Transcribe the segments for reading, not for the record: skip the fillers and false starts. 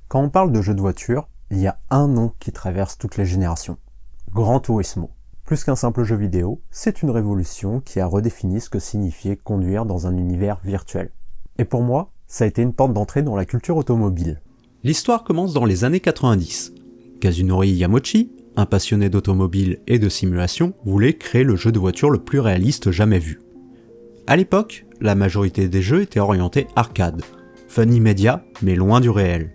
Quand on parle de jeux de voiture, il y a un nom qui traverse toutes les générations. Gran Turismo. Plus qu'un simple jeu vidéo, c'est une révolution qui a redéfini ce que signifiait conduire dans un univers virtuel. Et pour moi, ça a été une porte d'entrée dans la culture automobile. L'histoire commence dans les années 90. Kazunori Yamauchi, un passionné d'automobile et de simulation, voulait créer le jeu de voiture le plus réaliste jamais vu. À l'époque, la majorité des jeux étaient orientés arcade, fun immédiat mais loin du réel.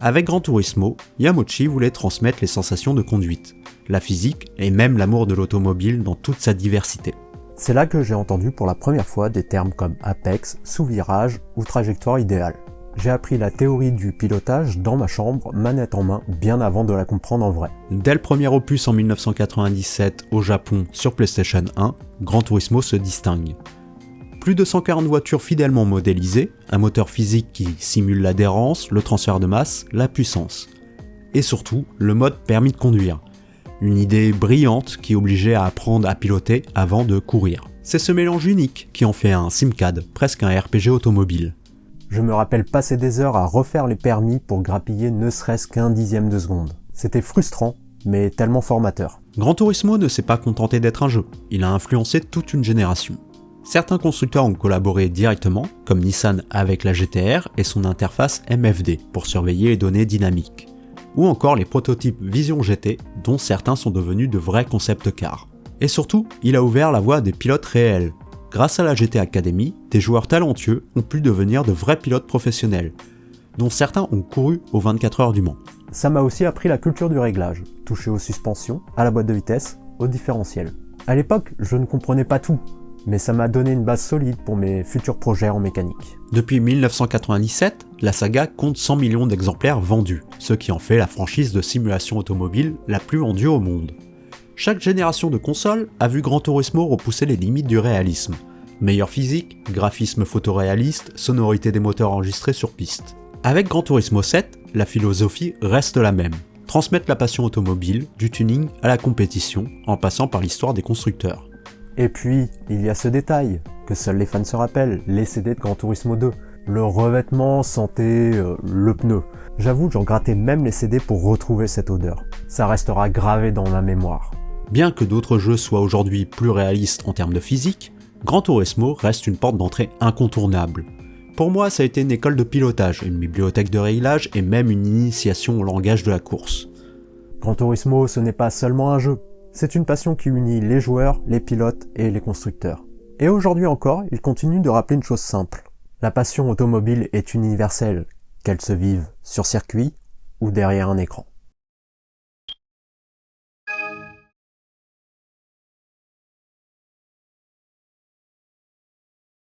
Avec Gran Turismo, Yamauchi voulait transmettre les sensations de conduite, la physique et même l'amour de l'automobile dans toute sa diversité. C'est là que j'ai entendu pour la première fois des termes comme apex, sous-virage ou trajectoire idéale. J'ai appris la théorie du pilotage dans ma chambre, manette en main, bien avant de la comprendre en vrai. Dès le premier opus en 1997 au Japon sur PlayStation 1, Gran Turismo se distingue. Plus de 140 voitures fidèlement modélisées, un moteur physique qui simule l'adhérence, le transfert de masse, la puissance. Et surtout, le mode permis de conduire. Une idée brillante qui obligeait à apprendre à piloter avant de courir. C'est ce mélange unique qui en fait un simcad, presque un RPG automobile. Je me rappelle passer des heures à refaire les permis pour grappiller ne serait-ce qu'un dixième de seconde. C'était frustrant, mais tellement formateur. Gran Turismo ne s'est pas contenté d'être un jeu, il a influencé toute une génération. Certains constructeurs ont collaboré directement, comme Nissan avec la GT-R et son interface MFD pour surveiller les données dynamiques. Ou encore les prototypes Vision GT, dont certains sont devenus de vrais concept cars. Et surtout, il a ouvert la voie à des pilotes réels. Grâce à la GT Academy, des joueurs talentueux ont pu devenir de vrais pilotes professionnels, dont certains ont couru aux 24 heures du Mans. Ça m'a aussi appris la culture du réglage, toucher aux suspensions, à la boîte de vitesse, au différentiel. À l'époque, je ne comprenais pas tout, mais ça m'a donné une base solide pour mes futurs projets en mécanique. Depuis 1997, la saga compte 100 millions d'exemplaires vendus, ce qui en fait la franchise de simulation automobile la plus vendue au monde. Chaque génération de consoles a vu Gran Turismo repousser les limites du réalisme. Meilleure physique, graphisme photoréaliste, sonorité des moteurs enregistrés sur piste. Avec Gran Turismo 7, la philosophie reste la même. Transmettre la passion automobile, du tuning à la compétition, en passant par l'histoire des constructeurs. Et puis, il y a ce détail, que seuls les fans se rappellent, les CD de Gran Turismo 2. Le revêtement sentait le pneu. J'avoue, j'en grattais même les CD pour retrouver cette odeur. Ça restera gravé dans ma mémoire. Bien que d'autres jeux soient aujourd'hui plus réalistes en termes de physique, Gran Turismo reste une porte d'entrée incontournable. Pour moi, ça a été une école de pilotage, une bibliothèque de réglage et même une initiation au langage de la course. Gran Turismo, ce n'est pas seulement un jeu. C'est une passion qui unit les joueurs, les pilotes et les constructeurs. Et aujourd'hui encore, il continue de rappeler une chose simple. La passion automobile est universelle, qu'elle se vive sur circuit ou derrière un écran.